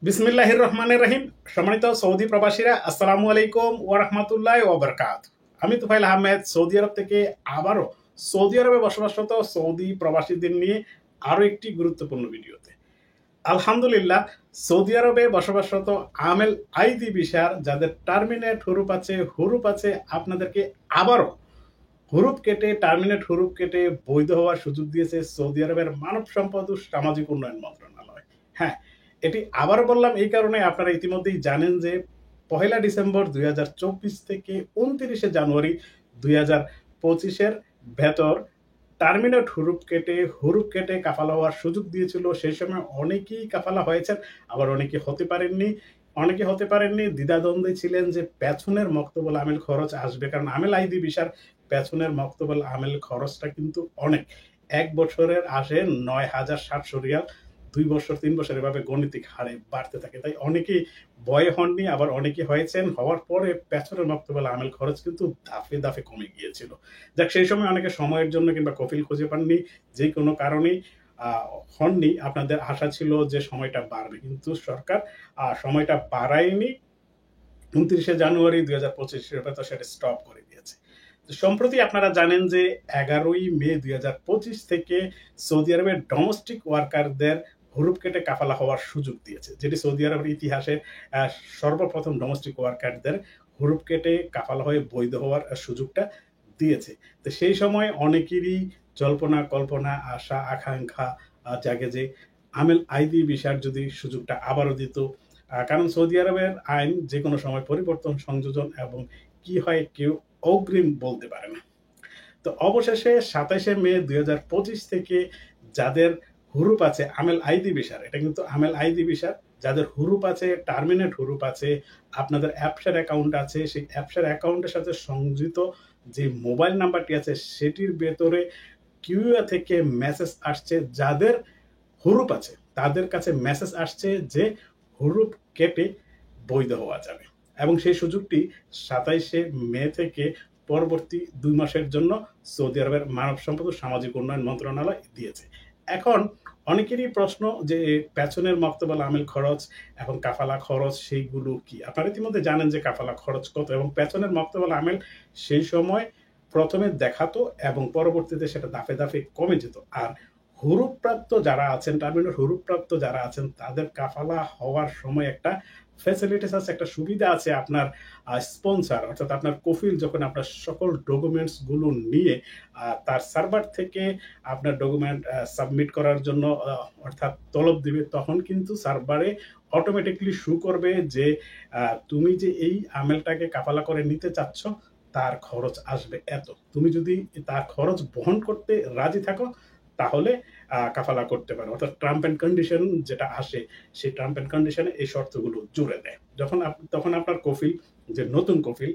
বিসমিল্লাহির রহমানির রহিম। সম্মানিত সৌদি প্রবাসীরা, আসসালামু আলাইকুম ওয়া রাহমাতুল্লাহি ওয়া বারাকাতুহু। আমি তুফাইল আহমেদ সৌদি আরব থেকে আবারও সৌদি আরবে বসবাসরত সৌদি প্রবাসীদের নিয়ে আরও একটি গুরুত্বপূর্ণ ভিডিওতে। আলহামদুলিল্লাহ, সৌদি আরবে বসবাসরত আমেল আইদি ভিসার যাদের টার্মিনেট হুরুপ আছে আপনাদেরকে আবারও হুরুপ কেটে টার্মিনেট হুরুপ কেটে বৈধ হওয়ার সুযোগ দিয়েছে সৌদি আরবের মানব সম্পদ ও সামাজিক উন্নয়ন মন্ত্রণালয়। হ্যাঁ, এটি আবার বললাম এই কারণে, আপনারা ইতিমধ্যেই জানেন যে 1 ডিসেম্বর 2024 থেকে 29 জানুয়ারি 2025-এর ভেতর টার্মিনেট হুরুপ কেটে কাফালা হওয়ার সুযোগ দিয়েছিল। সেই সময় অনেকেই কাফালা হয়েছেন, আবার অনেকে হতে পারেননি দ্বিধাদ্বন্দ্বে ছিলেন যে পেছনের মক্তবল আমেল খরচ আসবে, কারণ আমেল আইদি ভিসার পেছনের মক্তবল আমেল খরচটা কিন্তু অনেক। 1 বছরের আসে 9,700 রিয়াল, 2 বছর 3 বছর এভাবে গণিতিক হারে বাড়তে থাকে। তাই অনেকেই ভয়ে হননি, আবার অনেকে হয়েছেন। হওয়ার পরে পেছনের মক্তবল আমেল খরচ কিন্তু দাফে দাফে কমে গিয়েছিল। যাক, সেই সময় অনেকে সময়ের জন্য কিংবা কফিল খুঁজে পাননি, যে কোনো কারণেই হননি। আপনাদের আশা ছিল যে সময়টা বাড়বে, কিন্তু সরকার সময়টা বাড়ায়নি। 29 জানুয়ারি 2025-এর ভেতর সেটা স্টপ করে দিয়েছে। সম্প্রতি আপনারা জানেন যে 11 মে 2025 থেকে সৌদি আরবের ডোমেস্টিক ওয়ার্কারদের হুরুপ কেটে কাফালা হওয়ার সুযোগ দিয়েছে, যেটি সৌদি আরবের ইতিহাসে সর্বপ্রথম ডোমেস্টিক ওয়ার্কারদের হুরুপ কেটে কাফালা হয়ে বৈধ হওয়ার সুযোগটা দিয়েছে। তো সেই সময় অনেকেরই জল্পনা কল্পনা আশা আকাঙ্ক্ষা জাগে যে আমেল আইদি ভিসার যদি সুযোগটা আবারও দিত, কারণ সৌদি আরবের আইন যে কোনো সময় পরিবর্তন সংযোজন এবং কি হয় কেউ অগ্রিম বলতে পারে না। তো অবশেষে 27 মে 2025 থেকে যাদের হুরুপ আছে আমেল আইদি ভিসার, এটা কিন্তু আমেল আইদি ভিসার, যাদের হুরুপ আছে, টার্মিনেট হুরুপ আছে, আপনাদের অ্যাপসের অ্যাকাউন্ট আছে, সেই অ্যাপসের অ্যাকাউন্টের সাথে সংযুক্ত যে মোবাইল নাম্বারটি আছে সেটির ভেতরে কিউএ থেকে মেসেজ আসছে, যাদের হুরুপ আছে তাদের কাছে মেসেজ আসছে যে হুরুপ কেটে বৈধ হওয়া যাবে, এবং সেই সুযোগটি 27 মে থেকে পরবর্তী 2 মাসের জন্য সৌদি আরবের মানব সম্পদ ও সামাজিক উন্নয়ন মন্ত্রণালয় দিয়েছে। এখন অনেকেরই প্রশ্ন যে পেছনের মক্তবল আমেল খরচ এবং কাফালা খরচ সেইগুলো কি। আপনারা ইতিমধ্যে জানেন যে কাফালা খরচ কত, এবং পেছনের মক্তবল আমেল সেই সময় প্রথমে দেখাতো এবং পরবর্তীতে সেটা দাফে দাফে কমে যেত। আর হুরুপ্রাপ্ত যারা আছেন, টার্মিনেট হুরুপ্রাপ্ত যারা আছেন, তাদের কাফালা হওয়ার সময় একটা ফ্যাসিলিটিস আছে, একটা সুবিধা আছে। আপনার স্পন্সর অর্থাৎ আপনার কফিল যখন আপনার সকল ডকুমেন্টস গুলো নিয়ে তার সার্ভার থেকে আপনার ডকুমেন্ট সাবমিট করার জন্য অর্থাৎ তলব দিবে, তখন কিন্তু সার্ভারে অটোমেটিকলি শো করবে যে তুমি যে এই আমেলটাকে কাফালা করে নিতে চাচ্ছ তার খরচ আসবে এত। তুমি যদি তার খরচ বহন করতে রাজি থাকো তাহলে কাফালা করতে পারো। অর্থাৎ টার্ম অ্যান্ড কন্ডিশন যেটা আসে, সেই টার্ম অ্যান্ড কন্ডিশনে এই শর্তগুলো জুড়ে দেয়। তখন আপনার কফিল, যে নতুন কফিল,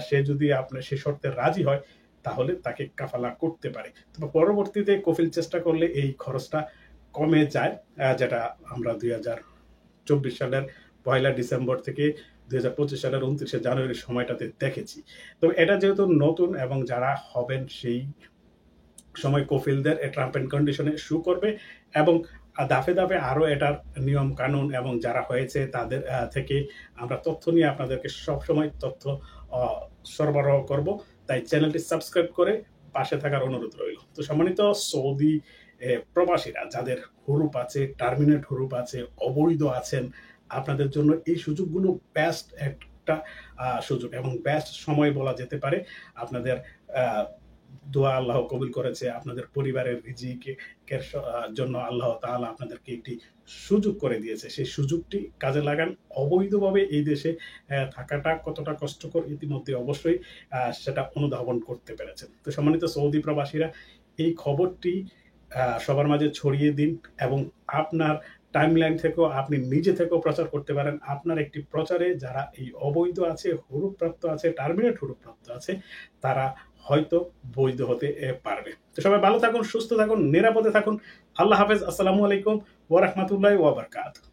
সে যদি আপনার সেই শর্তে রাজি হয় তাহলে তাকে কাফালা করতে পারে। তবে পরবর্তীতে কফিল চেষ্টা করলে এই খরচটা কমে যায়, যেটা আমরা 2024 সালের 1 ডিসেম্বর থেকে 2025 সালের 29 জানুয়ারি সময়টাতে দেখেছি। তো এটা যেহেতু নতুন এবং যারা হবেন সেই সময় কফিলদের টার্ম অ্যান্ড কন্ডিশনে শু করবে, এবং দাফে দাফে আরও এটার নিয়ম কানুন এবং যারা হয়েছে তাদের থেকে আমরা তথ্য নিয়ে আপনাদেরকে সবসময় তথ্য সরবরাহ করব। তাই চ্যানেলটি সাবস্ক্রাইব করে পাশে থাকার অনুরোধ রইল। তো সম্মানিত সৌদি প্রবাসীরা যাদের হুরুপ আছে, টার্মিনেট হুরুপ আছে, অবৈধ আছেন, আপনাদের জন্য এই সুযোগগুলো বেস্ট একটা সুযোগ এবং বেস্ট সময় বলা যেতে পারে। আপনাদের দোয়া আল্লাহ কবুল করেছে, আপনাদের পরিবারের রিজিকের জন্য আল্লাহ তাআলা আপনাদেরকে একটি সুযোগ করে দিয়েছে। সেই সুযোগটি কাজে লাগান। অবৈধভাবে এই দেশে থাকাটা কতটা কষ্টকর ইতিমধ্যে অবশ্যই সেটা অনুধাবন করতে পেরেছেন। তো সম্মানিত সৌদি প্রবাসীরা, এই খবরটি সবার মাঝে ছড়িয়ে দিন, এবং আপনার টাইমলাইন থেকেও আপনি নিজে থেকেও প্রচার করতে পারেন। আপনার একটি প্রচারে যারা এই অবৈধ আছে, হুরুপ্রাপ্ত আছে, টার্মিনেট হুরুপ্রাপ্ত আছে, তারা হয়তো বৈধ হতে পারবে। তো সবাই ভালো থাকুন, সুস্থ থাকুন, নিরাপদে থাকুন। আল্লাহ হাফেজ। আসসালামু আলাইকুম ওয়া রাহমাতুল্লাহি ওয়া বারাকাতুহু।